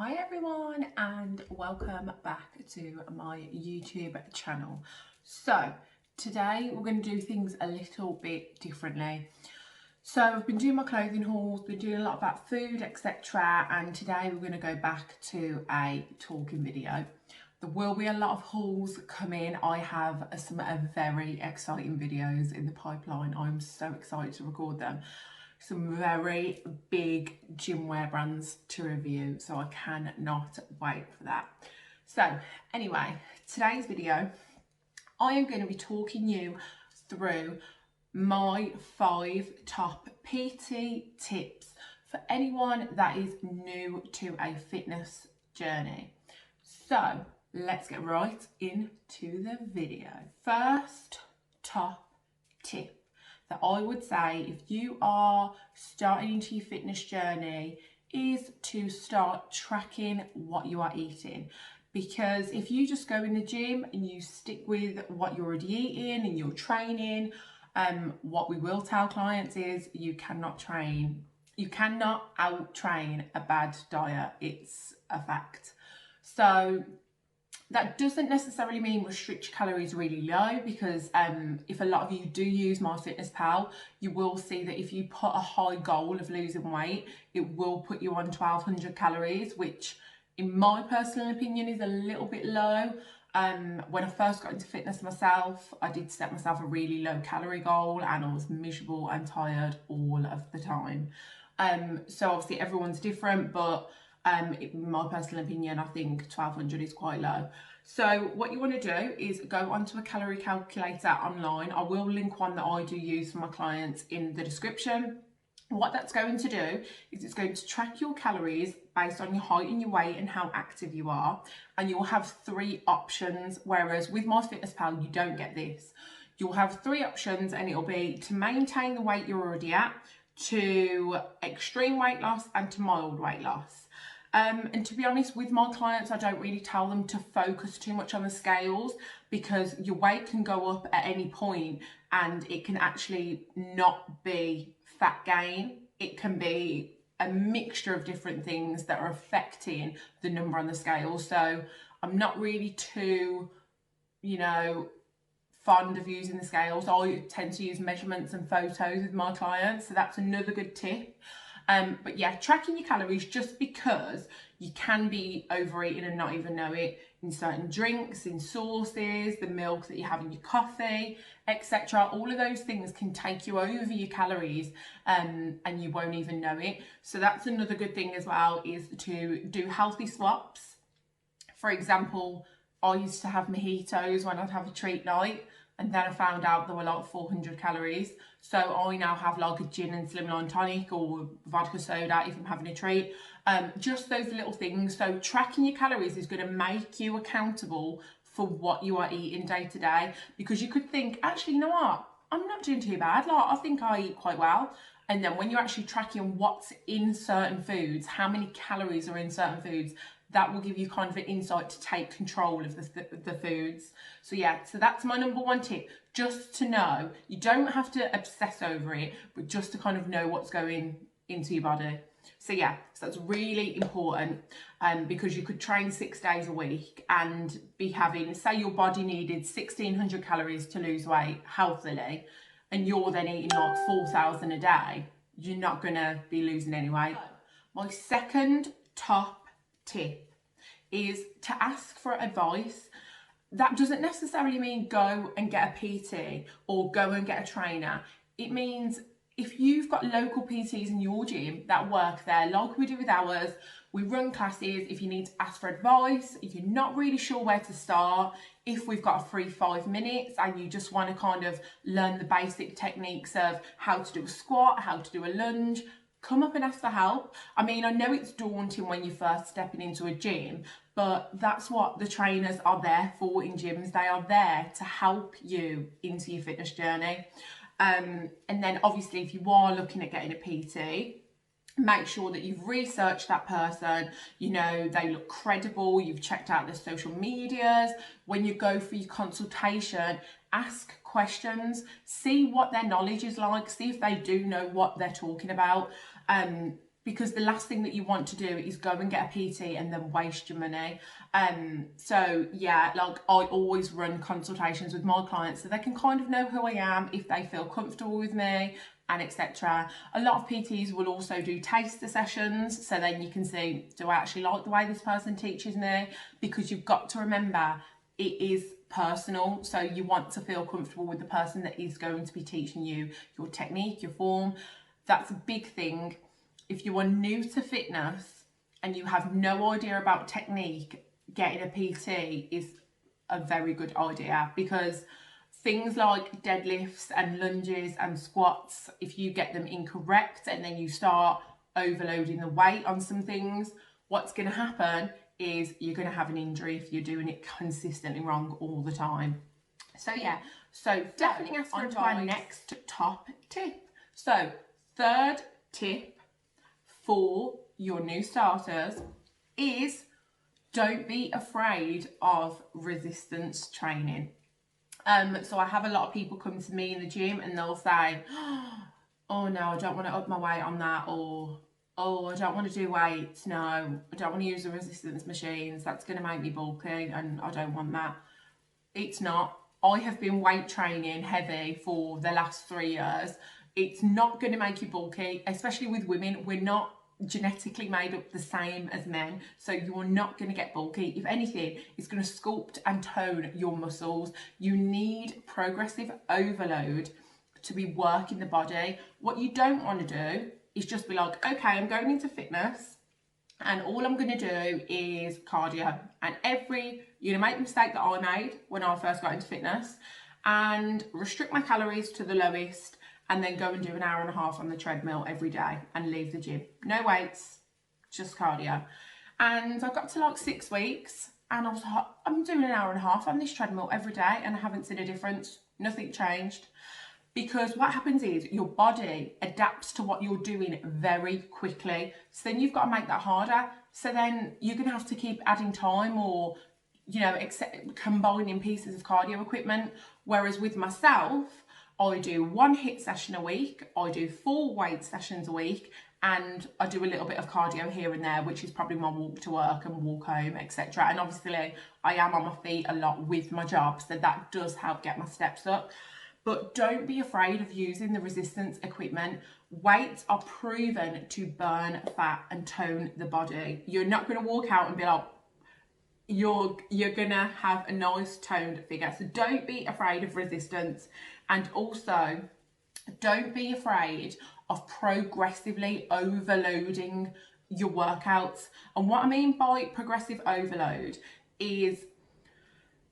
Hi everyone and welcome back to my YouTube channel. So today we're going to do things a little bit differently. So I've been doing my clothing hauls, been doing a lot about food, etc. And today we're going to go back to a talking video. There will be a lot of hauls coming. I have some very exciting videos in the pipeline. I'm so excited to record them. Some very big gym wear brands to review, so I cannot wait for that. So anyway, today's video, I am going to be talking you through my 5 top PT tips for anyone that is new to a fitness journey. So let's get right into the video. First top tip that I would say if you are starting into your fitness journey is to start tracking what you are eating. Because if you just go in the gym and you stick with what you're already eating and you're training, what we will tell clients is you cannot out-train a bad diet. It's a fact. So that doesn't necessarily mean restrict your calories really low, because if a lot of you do use MyFitnessPal, you will see that if you put a high goal of losing weight, it will put you on 1200 calories, which in my personal opinion is a little bit low. When I first got into fitness myself, I did set myself a really low calorie goal and I was miserable and tired all of the time. So obviously everyone's different, but in my personal opinion, I think 1200 is quite low. So what you want to do is go onto a calorie calculator online. I will link one that I do use for my clients in the description. What that's going to do is it's going to track your calories based on your height and your weight and how active you are. And you'll have 3 options, whereas with MyFitnessPal, you don't get this. You'll have 3 options and it'll be to maintain the weight you're already at, to extreme weight loss, and to mild weight loss. And to be honest, with my clients, I don't really tell them to focus too much on the scales, because your weight can go up at any point and it can actually not be fat gain. It can be a mixture of different things that are affecting the number on the scale. So I'm not really too, fond of using the scales. I tend to use measurements and photos with my clients, so that's another good tip. But yeah, tracking your calories, just because you can be overeating and not even know it, in certain drinks, in sauces, the milk that you have in your coffee, etc. All of those things can take you over your calories and you won't even know it. So that's another good thing as well, is to do healthy swaps. For example, I used to have mojitos when I'd have a treat night, and then I found out they were like 400 calories. So I now have like a gin and slimline tonic or vodka soda if I'm having a treat. Just those little things. So tracking your calories is going to make you accountable for what you are eating day to day, because you could think, actually, you know what? I'm not doing too bad. Like, I think I eat quite well. And then when you're actually tracking what's in certain foods, how many calories are in certain foods, that will give you kind of an insight to take control of the foods. So yeah, so that's my number 1 tip, just to know. You don't have to obsess over it, but just to kind of know what's going into your body. So yeah, so that's really important, because you could train 6 days a week and be having, say your body needed 1600 calories to lose weight healthily, and you're then eating like 4000 a day, you're not gonna be losing any weight. My second top tip is to ask for advice. That doesn't necessarily mean go and get a PT or go and get a trainer. It means if you've got local PTs in your gym that work there, like we do with ours, we run classes. If you need to ask for advice, if you're not really sure where to start, if we've got a free 5 minutes and you just want to kind of learn the basic techniques of how to do a squat, how to do a lunge, come up and ask for help. I mean, I know it's daunting when you're first stepping into a gym, but that's what the trainers are there for in gyms. They are there to help you into your fitness journey. And then obviously if you are looking at getting a PT, make sure that you've researched that person, they look credible, you've checked out their social medias. When you go for your consultation, ask questions, see what their knowledge is like, see if they do know what they're talking about. because the last thing that you want to do is go and get a PT and then waste your money. So yeah, like I always run consultations with my clients so they can kind of know who I am, if they feel comfortable with me, and etc. A lot of PTs will also do taster sessions, so then you can see, do I actually like the way this person teaches me? Because you've got to remember, it is personal, so you want to feel comfortable with the person that is going to be teaching you your technique, your form. That's a big thing. If you are new to fitness and you have no idea about technique, getting a PT is a very good idea, because things like deadlifts and lunges and squats, if you get them incorrect and then you start overloading the weight on some things, what's going to happen is you're going to have an injury if you're doing it consistently wrong all the time. So yeah, so definitely ask for our next top tip. So third tip for your new starters is, don't be afraid of resistance training. So I have a lot of people come to me in the gym and they'll say, oh no, I don't want to up my weight on that, or oh, I don't want to do weights, no, I don't want to use the resistance machines, that's going to make me bulky and I don't want that. It's not. I have been weight training heavy for the last 3 years. It's not going to make you bulky, especially with women. We're not genetically made up the same as men, so you're not going to get bulky. If anything, it's going to sculpt and tone your muscles. You need progressive overload to be working the body. What you don't want to do is just be like, okay, I'm going into fitness and all I'm going to do is cardio. And you're going to make the mistake that I made when I first got into fitness and restrict my calories to the lowest, and then go and do an hour and a half on the treadmill every day and leave the gym. No weights, just cardio. And I got to like 6 weeks and I was like, I'm doing an hour and a half on this treadmill every day and I haven't seen a difference. Nothing changed. Because what happens is your body adapts to what you're doing very quickly. So then you've got to make that harder. So then you're going to have to keep adding time, or, you know, combining pieces of cardio equipment. Whereas with myself, I do 1 HIIT session a week, I do 4 weight sessions a week, and I do a little bit of cardio here and there, which is probably my walk to work and walk home, etc. And obviously I am on my feet a lot with my job, so that does help get my steps up. But don't be afraid of using the resistance equipment. Weights are proven to burn fat and tone the body. You're not going to walk out and be like, you're gonna have a nice toned figure. So don't be afraid of resistance, and also don't be afraid of progressively overloading your workouts. And what I mean by progressive overload is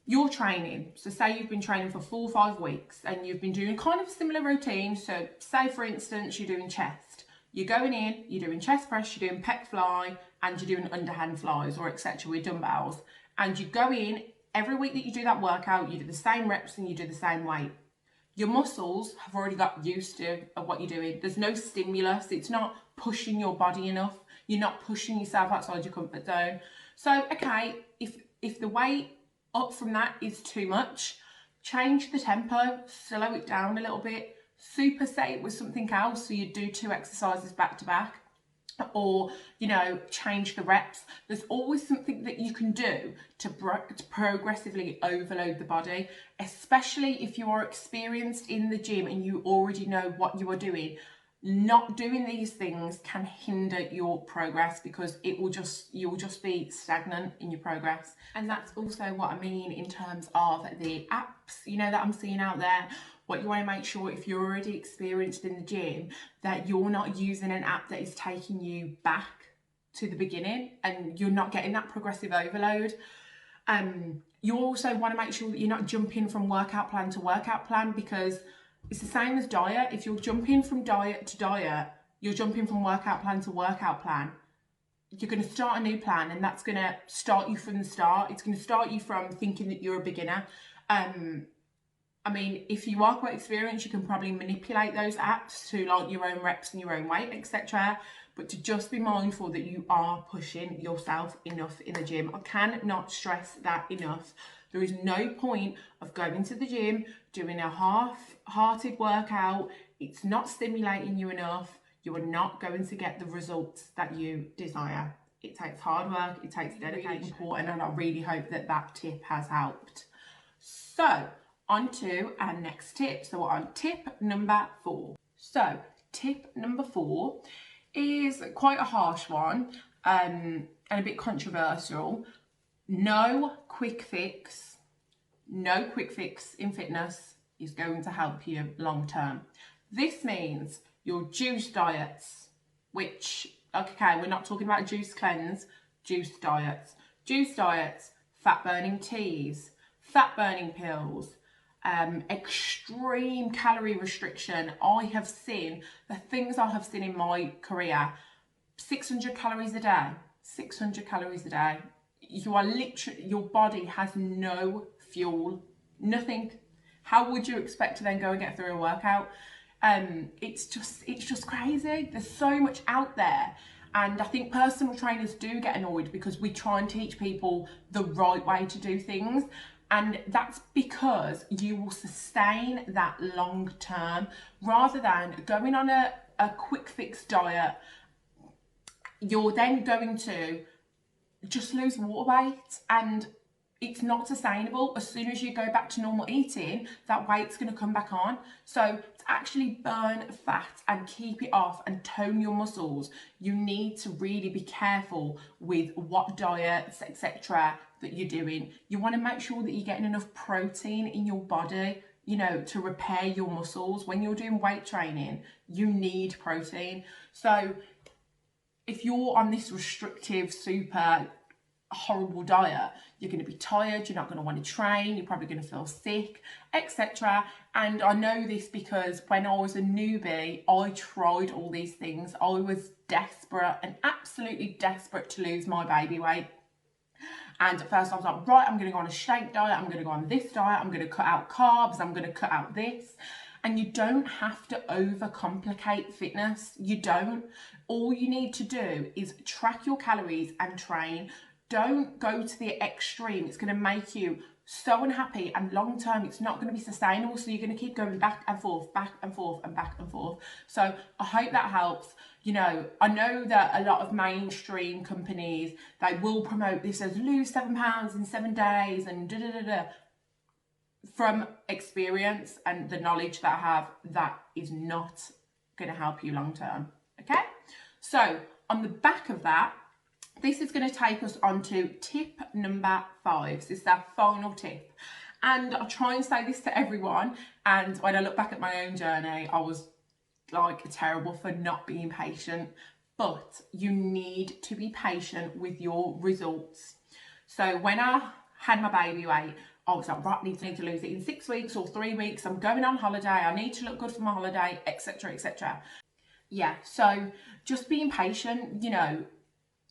you're training. So say you've been training for 4 or 5 weeks and you've been doing kind of a similar routine. So say for instance you're doing chest, you're going in, you're doing chest press, you're doing pec fly, and you're doing underhand flies or etc. with dumbbells, and you go in every week that you do that workout, you do the same reps and you do the same weight. Your muscles have already got used to what you're doing. There's no stimulus. It's not pushing your body enough. You're not pushing yourself outside your comfort zone. So okay, if the weight up from that is too much, change the tempo, slow it down a little bit, superset it with something else. So you do 2 exercises back to back, or, you know, change the reps. There's always something that you can do to progressively overload the body, especially if you are experienced in the gym and you already know what you are doing. Not doing these things can hinder your progress, because you'll just be stagnant in your progress. And that's also what I mean in terms of the apps, you know, that I'm seeing out there. What you want to make sure, if you're already experienced in the gym, that you're not using an app that is taking you back to the beginning and you're not getting that progressive overload. You also want to make sure that you're not jumping from workout plan to workout plan, because it's the same as diet. If you're jumping from diet to diet, you're jumping from workout plan to workout plan. You're going to start a new plan, and that's going to start you from the start. It's going to start you from thinking that you're a beginner. I mean, if you are quite experienced, you can probably manipulate those apps to like your own reps and your own weight, etc. But to just be mindful that you are pushing yourself enough in the gym. I cannot stress that enough. There is no point of going to the gym, doing a half-hearted workout. It's not stimulating you enough. you are not going to get the results that you desire. It takes hard work, it takes dedication, and I really hope that that tip has helped. So, on to our next tip. So, we're on tip number 4. So, tip number 4 is quite a harsh one and a bit controversial. No quick fix in fitness is going to help you long term. This means your juice diets, which, okay, we're not talking about juice cleanse, juice diets, fat burning teas, fat burning pills, extreme calorie restriction. I have seen the things I have seen in my career: 600 calories a day, 600 calories a day. You are literally, your body has no fuel, nothing. How would you expect to then go and get through a workout? It's just crazy. There's so much out there. And I think personal trainers do get annoyed because we try and teach people the right way to do things. And that's because you will sustain that long term rather than going on a quick fix diet. You're then going to just lose water weight, and it's not sustainable. As soon as you go back to normal eating, that weight's going to come back on. So to actually burn fat and keep it off and tone your muscles, you need to really be careful with what diets, etc., that you're doing. You want to make sure that you're getting enough protein in your body, you know, to repair your muscles. When you're doing weight training, you need protein. So if you're on this restrictive, super horrible diet, you're going to be tired, you're not going to want to train, you're probably going to feel sick, etc. And I know this because when I was a newbie, I tried all these things. I was desperate and absolutely desperate to lose my baby weight. And at first I was like, right, I'm going to go on a shake diet, I'm going to go on this diet, I'm going to cut out carbs, I'm going to cut out this. And you don't have to overcomplicate fitness. You don't. All you need to do is track your calories and train. Don't go to the extreme. It's going to make you so unhappy, and long term it's not going to be sustainable. So you're going to keep going back and forth, back and forth and back and forth. So I hope that helps. You know, I know that a lot of mainstream companies, they will promote this as lose 7 pounds in 7 days and da da da da. From experience and the knowledge that I have, that is not going to help you long term. Okay, so on the back of that, this is going to take us on to tip number 5. So this is our final tip, and I'll try and say this to everyone. And when I look back at my own journey, I was like terrible for not being patient, but you need to be patient with your results. So when I had my baby weight, I was like, right, I need to lose it in 6 weeks or 3 weeks. I'm going on holiday. I need to look good for my holiday, etc., etc. Yeah, so just being patient, you know,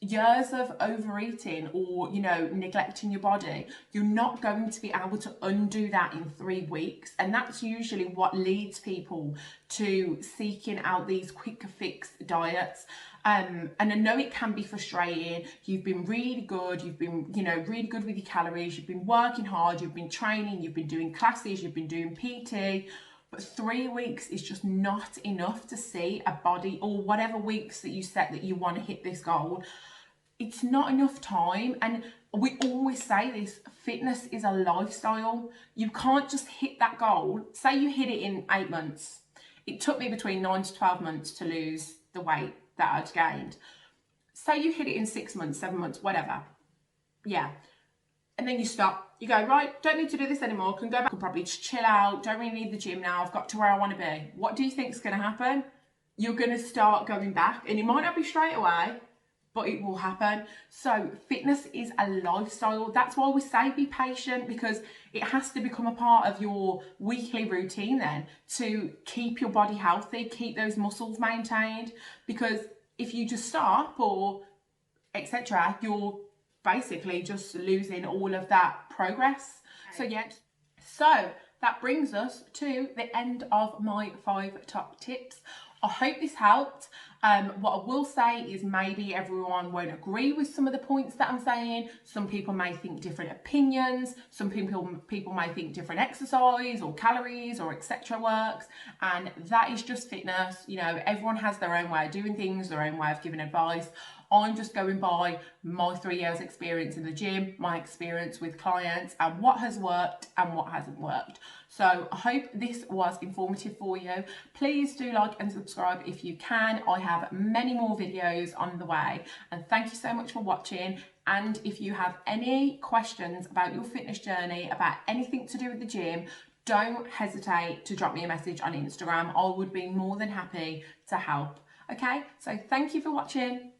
years of overeating or, you know, neglecting your body, you're not going to be able to undo that in 3 weeks. And that's usually what leads people to seeking out these quick fix diets. And I know it can be frustrating. You've been really good. You've been, you know, really good with your calories. You've been working hard. You've been training. You've been doing classes. You've been doing PT. But 3 weeks is just not enough to see a body, or whatever weeks that you set that you want to hit this goal. It's not enough time. And we always say this, fitness is a lifestyle. You can't just hit that goal. Say you hit it in 8 months. It took me between 9 to 12 months to lose the weight that I'd gained. Say you hit it in 6 months, 7 months, whatever. Yeah. And then you stop. You go, right, don't need to do this anymore. Can go back. Can probably just chill out. Don't really need the gym now. I've got to where I want to be. What do you think is going to happen? You're going to start going back. And it might not be straight away, but it will happen. So fitness is a lifestyle. That's why we say be patient, because it has to become a part of your weekly routine then to keep your body healthy, keep those muscles maintained. Because if you just stop or etc., you're basically just losing all of that progress. So yeah, so that brings us to the end of my 5 top tips. I hope this helped. What I will say is maybe everyone won't agree with some of the points that I'm saying. Some people may think different opinions. Some people may think different exercise or calories or etc. works. And that is just fitness. You know, everyone has their own way of doing things, their own way of giving advice. I'm just going by my 3 years experience in the gym, my experience with clients, and what has worked and what hasn't worked. So I hope this was informative for you. Please do like and subscribe if you can. I have many more videos on the way, and thank you so much for watching. And if you have any questions about your fitness journey, about anything to do with the gym, don't hesitate to drop me a message on Instagram. I would be more than happy to help. Okay, so thank you for watching.